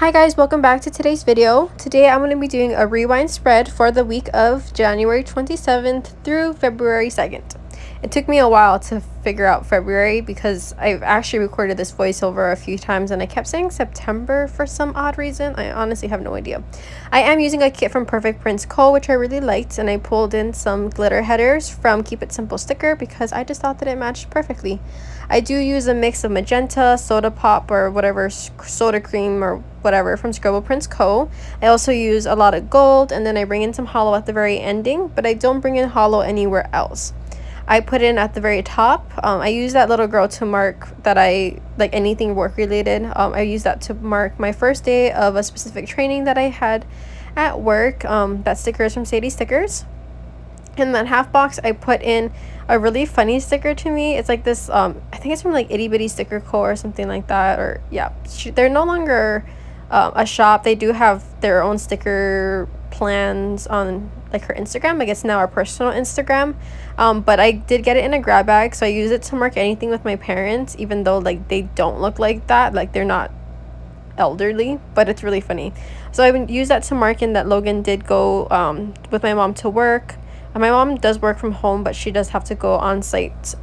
Hi guys, welcome back to today's video. Today I'm going to be doing a rewind spread for the week of January 27th through February 2nd. It took me a while to figure out February because I've actually recorded this voiceover a few times and I kept saying September for some odd reason. I honestly have no idea. I am using a kit from Printsco Co, which I really liked, and I pulled in some glitter headers from Keep It Simple sticker because I just thought that it matched perfectly. I do use a mix of magenta, soda pop, or whatever, soda cream or whatever from Scribble Prints Co. I also use a lot of gold, and then I bring in some hollow at the very ending, but I don't bring in hollow anywhere else. I put in at the very top. I use that little girl to mark that I like anything work related. I use that to mark my first day of a specific training that I had at work. That sticker is from Sadie stickers. In that half box, I put in a really funny sticker to me. It's like this, I think it's from like Itty Bitty Sticker Co or something like that. Or yeah, they're no longer a shop. They do have their own sticker plans on like her Instagram. I guess now our personal Instagram. But I did get it in a grab bag, so I use it to mark anything with my parents, even though like they don't look like that, like they're not elderly, but it's really funny. So I would use that to mark in that Logan did go with my mom to work. My mom does work from home, but she does have to go on site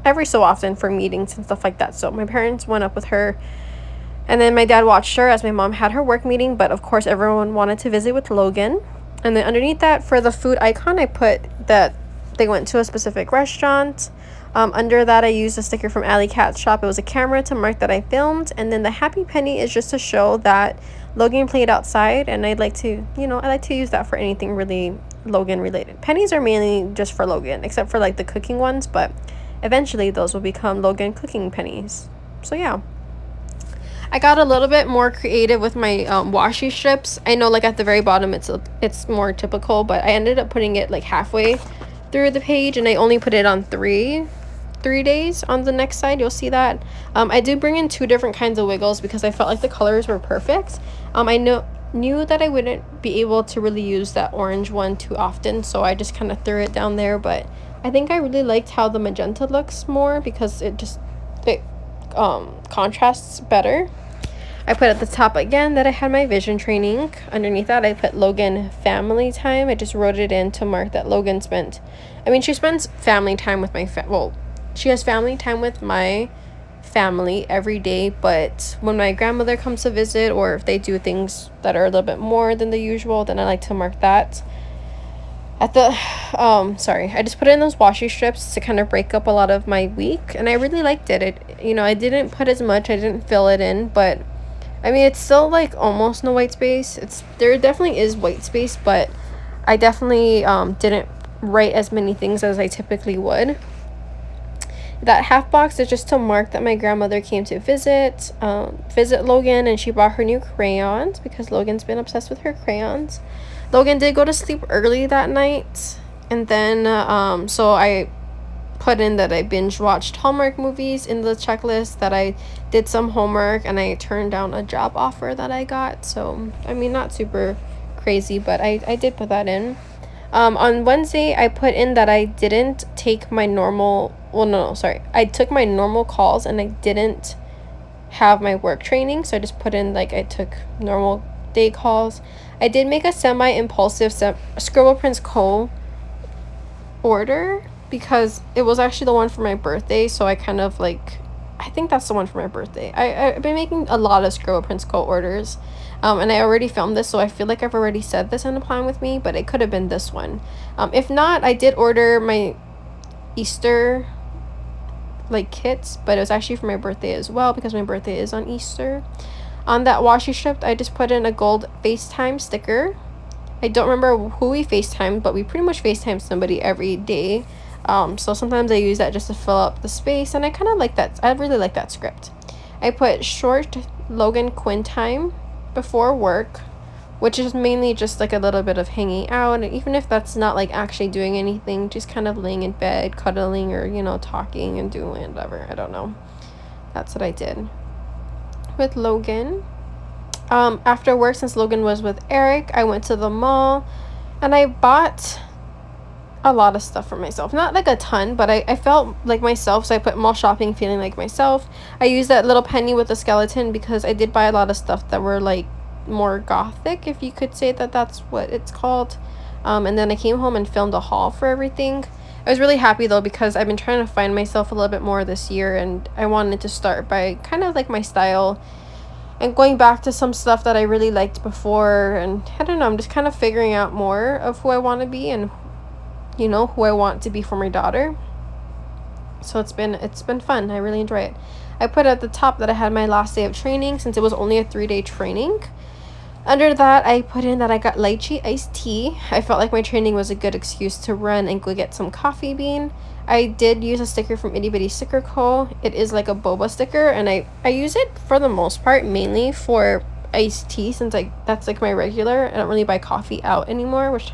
every so often for meetings and stuff like that. So my parents went up with her, and then my dad watched her as my mom had her work meeting, but of course everyone wanted to visit with Logan. And then underneath that, for the food icon, I put that they went to a specific restaurant. Under that, I used a sticker from Alley Cat's shop. It was a camera to mark that I filmed. And then the happy penny is just to show that Logan played outside, and I'd like to, I like to use that for anything really Logan related. Pennies are mainly just for Logan, except for like the cooking ones, but eventually those will become Logan cooking pennies. So yeah. I got a little bit more creative with my washi strips. I know like at the very bottom it's more typical, but I ended up putting it like halfway through the page, and I only put it on three days on the next side. You'll see that. I did bring in two different kinds of wiggles because I felt like the colors were perfect. I knew that I wouldn't be able to really use that orange one too often, so I just kind of threw it down there. But I think I really liked how the magenta looks more because it contrasts better. I put at the top again that I had my vision training. Underneath that, I put Logan family time. I just wrote it in to mark that Logan she spends family time with she has family time with my family every day, but when my grandmother comes to visit, or if they do things that are a little bit more than the usual, then I like to mark that. At the I just put in those washi strips to kind of break up a lot of my week, and I really liked it. I didn't put as much, I didn't fill it in, but it's still like almost no white space. There definitely is white space, but I definitely didn't write as many things as I typically would. That half box is just to mark that my grandmother came to visit Logan, and she brought her new crayons because Logan's been obsessed with her crayons. Logan did go to sleep early that night, and then so I put in that I binge watched Hallmark movies in the checklist, that I did some homework, and I turned down a job offer that I got. So not super crazy, but I did put that in. On Wednesday, I put in that I didn't take my I took my normal calls and I didn't have my work training, so I just put in like I took normal day calls. I did make a semi-impulsive Scribble Prints Co order because it was actually the one for my birthday, so I kind of I think that's the one for my birthday. I've been making a lot of Scribble Prints Co orders, and I already filmed this, so I feel like I've already said this in the plan with me, but it could have been this one. If not, I did order my Easter kits, but it was actually for my birthday as well because my birthday is on Easter. On that washi strip, I just put in a gold FaceTime sticker. I don't remember who we FaceTimed, but we pretty much FaceTime somebody every day. So sometimes I use that just to fill up the space, and I kind of like that. I really like that script. I put short Logan Quinn time before work, which is mainly just like a little bit of hanging out, and even if that's not like actually doing anything, just kind of laying in bed, cuddling, or talking and doing whatever. I don't know. That's what I did with Logan. After work, since Logan was with Eric, I went to the mall and I bought a lot of stuff for myself. Not like a ton, but I felt like myself, so I put mall shopping feeling like myself. I used that little penny with the skeleton because I did buy a lot of stuff that were like more gothic, if you could say that that's what it's called. And then I came home and filmed a haul for everything. I was really happy though, because I've been trying to find myself a little bit more this year, and I wanted to start by kind of like my style and going back to some stuff that I really liked before. And I don't know, I'm just kind of figuring out more of who I want to be, and you know, who I want to be for my daughter. So it's been fun. I really enjoy it. I put at the top that I had my last day of training, since it was only a 3-day training. Under that, I put in that I got lychee iced tea. I felt like my training was a good excuse to run and go get some coffee bean. I did use a sticker from Itty Bitty Sticker Co. It is like a boba sticker, and I use it for the most part mainly for iced tea, since that's like my regular. I don't really buy coffee out anymore, which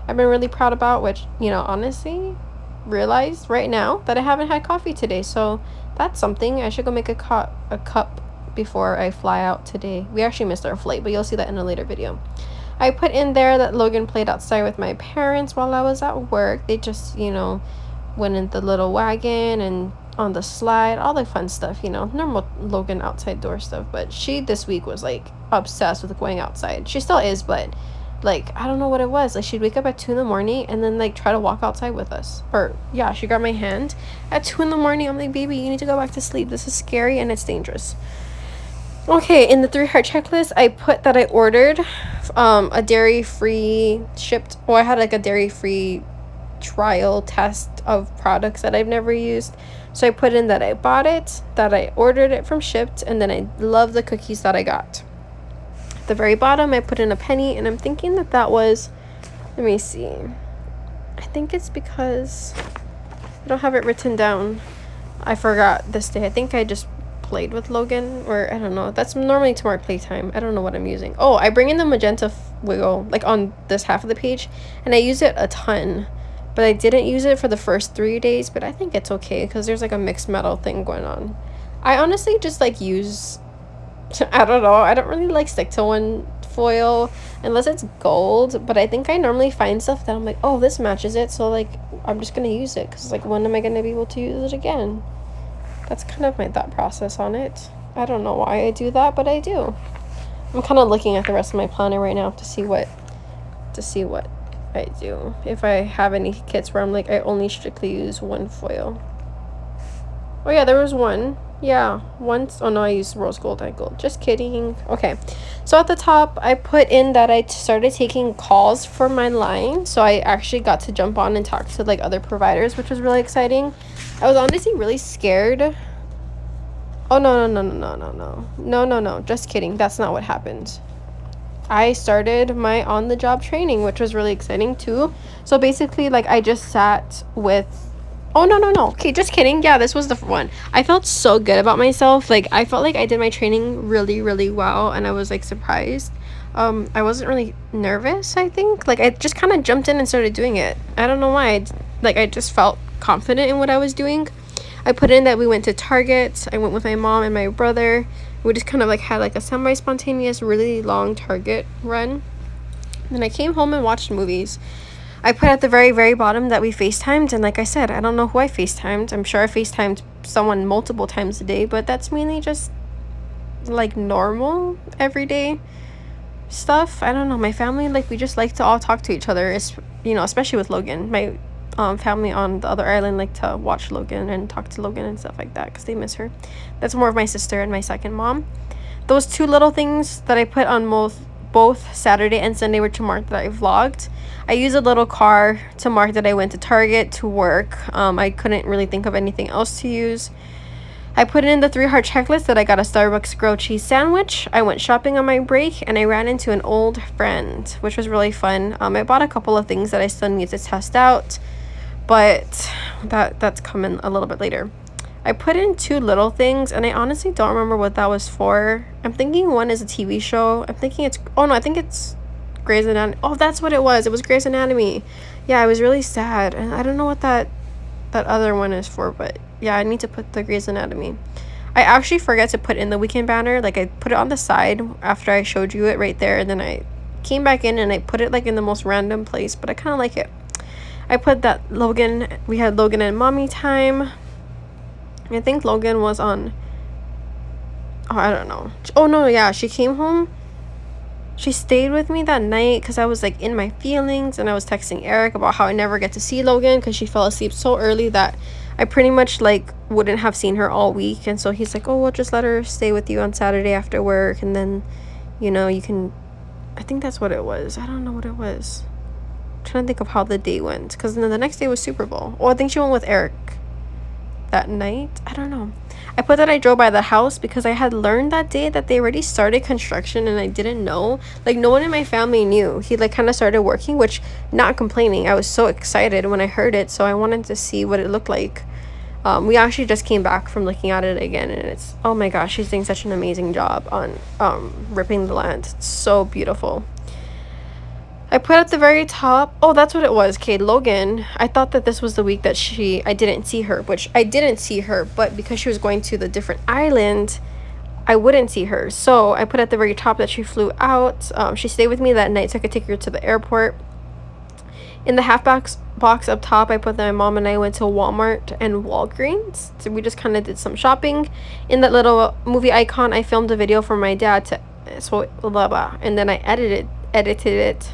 I've been really proud about, which, you know, honestly, realized right now that I haven't had coffee today, so that's something. I should go make a cup before I fly out today. We actually missed our flight, but you'll see that in a later video. I put in there that Logan played outside with my parents while I was at work. They just, you know, went in the little wagon and on the slide, all the fun stuff, you know, normal Logan outside door stuff. But she this week was like obsessed with going outside. She still is, but like, I don't know what it was. Like, she'd wake up at 2 in the morning and then like try to walk outside with us. Or yeah, she grabbed my hand at 2 in the morning. I'm like, baby, you need to go back to sleep. This is scary and it's dangerous. Okay, in the 3-heart checklist, I put that I ordered a dairy-free shipped, well, I had like a dairy-free trial test of products that I've never used. So I put in that I bought it, that I ordered it from shipped, and then I love the cookies that I got. At the very bottom, I put in a penny, and I'm thinking that that was, let me see. I think it's because I don't have it written down. I forgot this day. I think I just played with Logan, or I don't know. That's normally tomorrow playtime. I don't know what I'm using. Oh, I bring in the magenta wiggle like on this half of the page, and I use it a ton, but I didn't use it for the first 3 days. But I think it's okay because there's like a mixed metal thing going on. I honestly just like use, I don't know, I don't really like stick to one foil unless it's gold, but I think I normally find stuff that I'm like, oh, this matches it, so like I'm just gonna use it, because like when am I gonna be able to use it again? That's kind of my thought process on it. I don't know why I do that, but I do. I'm kind of looking at the rest of my planner right now to see what I do. If I have any kits where I'm like, I only strictly use one foil. Oh yeah, there was one. Yeah, once. Oh no, I used rose gold and gold. Just kidding. Okay, so at the top, I put in that I started taking calls for my line. So I actually got to jump on and talk to like other providers, which was really exciting. I was honestly really scared. Oh, no. Just kidding. That's not what happened. I started my on-the-job training, which was really exciting too. So basically, like, I just sat with... Oh, no. Okay, just kidding. Yeah, this was the one. I felt so good about myself. Like, I felt like I did my training really, really well, and I was, like, surprised. I wasn't really nervous, I think. Like, I just kind of jumped in and started doing it. I don't know why. I just felt confident in what I was doing. I put in that we went to Target. I went with my mom and my brother. We just kind of like had like a semi-spontaneous, really long Target run. Then I came home and watched movies. I put at the very, very bottom that we FaceTimed, and like I said, I don't know who I FaceTimed. I'm sure I FaceTimed someone multiple times a day, but that's mainly just like normal, everyday stuff. I don't know. My family, like, we just like to all talk to each other. It's, you know, especially with Logan. My family on the other island like to watch Logan and talk to Logan and stuff like that because they miss her. That's more of my sister and my second mom. Those two little things that I put on both Saturday and Sunday were to mark that I vlogged. I used a little car to mark that I went to Target to work. I couldn't really think of anything else to use. I put in the 3-heart checklist that I got a Starbucks grilled cheese sandwich. I went shopping on my break, and I ran into an old friend, which was really fun. I bought a couple of things that I still need to test out, but that's coming a little bit later. I put in 2 little things, and I honestly don't remember what that was for. I'm thinking one is a TV show. I think it's Grey's Anatomy. Oh, that's what it was. It was Grey's Anatomy. Yeah, I was really sad, and I don't know what that other one is for, but yeah, I need to put the Grey's Anatomy. I actually forgot to put in the weekend banner. Like, I put it on the side after I showed you it right there, and then I came back in and I put it like in the most random place, but I kind of like it. I put that we had Logan and mommy time. I think Logan was on, oh, I don't know. Oh no, yeah, she came home She stayed with me that night because I was like in my feelings, and I was texting Eric about how I never get to see Logan because she fell asleep so early that I pretty much like wouldn't have seen her all week. And so he's like, oh, we'll just let her stay with you on Saturday after work, and then, you know, you can, I think that's what it was. I don't know what it was. I'm trying to think of how the day went, because then the next day was Super Bowl. Oh, I think she went with Eric that night. I don't know. I put that I drove by the house because I had learned that day that they already started construction, and I didn't know. Like, no one in my family knew. He like kind of started working, which, not complaining, I was so excited when I heard it, so I wanted to see what it looked like. We actually just came back from looking at it again, and it's, oh my gosh, she's doing such an amazing job on ripping the land. It's so beautiful. I put at the very top, oh, that's what it was. Okay, Logan, I thought that this was the week that I didn't see her, which I didn't see her, but because she was going to the different island, I wouldn't see her. So I put at the very top that she flew out. She stayed with me that night so I could take her to the airport. In the half box up top, I put that my mom and I went to Walmart and Walgreens. So we just kind of did some shopping. In that little movie icon, I filmed a video for my dad to, so blah blah, and then I edited it.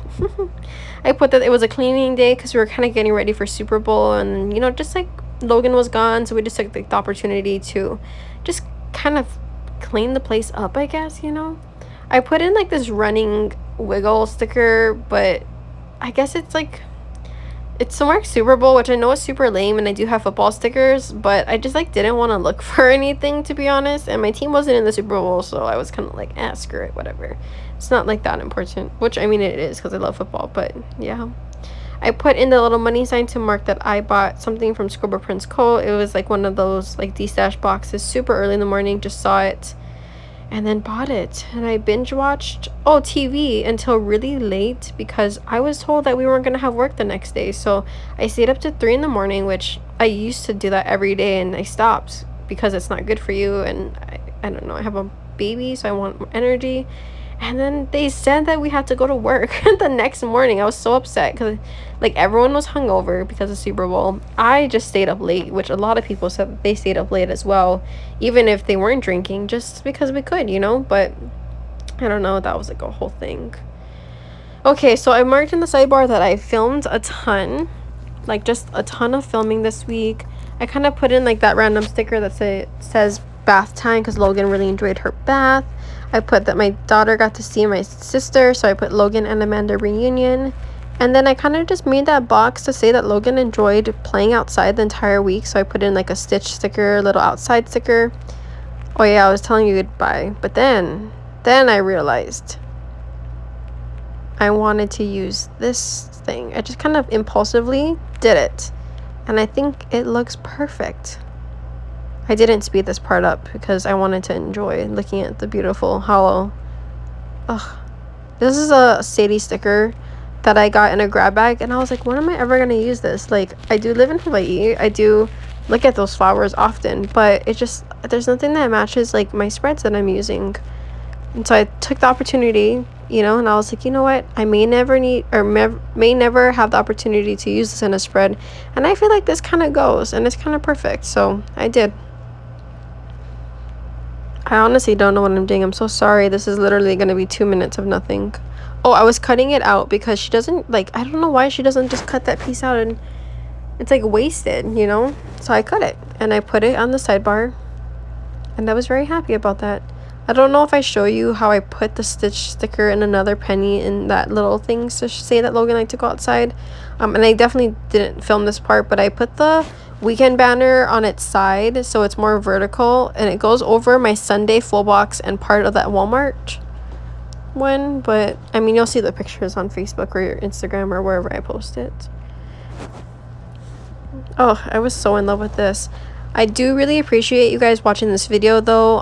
I put that it was a cleaning day because we were kind of getting ready for Super Bowl, and you know, just like Logan was gone, so we just took like, the opportunity to just kind of clean the place up, I guess, you know. I put in like this running wiggle sticker, but I guess it's like, it's to mark Super Bowl, which I know is super lame, and I do have football stickers, but I just like didn't want to look for anything, to be honest, and my team wasn't in the Super Bowl, so I was kind of like, screw it, whatever. It's not like that important, which I mean it is because I love football, but yeah. I put in the little money sign to mark that I bought something from Scribble Prints Co. It was like one of those like D-stash boxes, super early in the morning, just saw it and then bought it. And I binge watched TV until really late because I was told that we weren't going to have work the next day. So I stayed up to 3 in the morning, which I used to do that every day, and I stopped because it's not good for you, and I don't know, I have a baby, so I want more energy. And then they said that we had to go to work the next morning. I was so upset because like everyone was hungover because of Super Bowl. I just stayed up late, which a lot of people said that they stayed up late as well, even if they weren't drinking, just because we could, you know. But I don't know, that was like a whole thing. Okay, so I marked in the sidebar that I filmed a ton, like just a ton of filming this week. I kind of put in like that random sticker that says bath time because Logan really enjoyed her bath. I put that my daughter got to see my sister, so I put Logan and Amanda reunion. And then I kind of just made that box to say that Logan enjoyed playing outside the entire week, so I put in like a Stitch sticker, a little outside sticker. Oh yeah, I was telling you goodbye, but then I realized I wanted to use this thing. I just kind of impulsively did it, and I think it looks perfect. I didn't speed this part up because I wanted to enjoy looking at the beautiful hollow. Ugh. This is a Sadie sticker that I got in a grab bag, and I was like, when am I ever going to use this? Like, I do live in Hawaii. I do look at those flowers often, but it just, there's nothing that matches like my spreads that I'm using. And so I took the opportunity, you know, and I was like, you know what? I may never need, or may never have the opportunity to use this in a spread. And I feel like this kind of goes, and it's kind of perfect. So I did. I honestly don't know what I'm doing. I'm so sorry. This is literally going to be 2 minutes of nothing. Oh, I was cutting it out because she doesn't, like, I don't know why she doesn't just cut that piece out, and it's like wasted, you know? So I cut it and I put it on the sidebar, and I was very happy about that. I don't know if I show you how I put the Stitch sticker and another penny in that little thing to say that Logan liked to go outside. And I definitely didn't film this part, but I put the weekend banner on its side so it's more vertical, and it goes over my Sunday full box and part of that Walmart one. But I mean, you'll see the pictures on Facebook or Instagram or wherever I post it. Oh, I was so in love with this. I do really appreciate you guys watching this video though.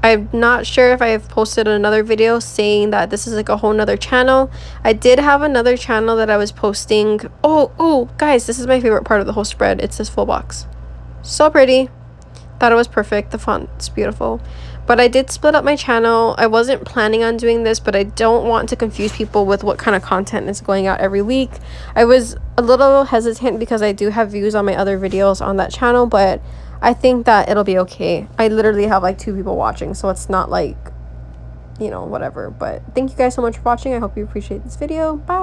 I'm not sure if I have posted another video saying that this is like a whole nother channel. I did have another channel that I was posting. Oh, guys, this is my favorite part of the whole spread. It's this full box. So pretty. Thought it was perfect. The font's beautiful. But I did split up my channel. I wasn't planning on doing this, but I don't want to confuse people with what kind of content is going out every week. I was a little hesitant because I do have views on my other videos on that channel, but I think that it'll be okay. I literally have like 2 people watching, so it's not like, you know, whatever. But thank you guys so much for watching. I hope you appreciate this video. Bye.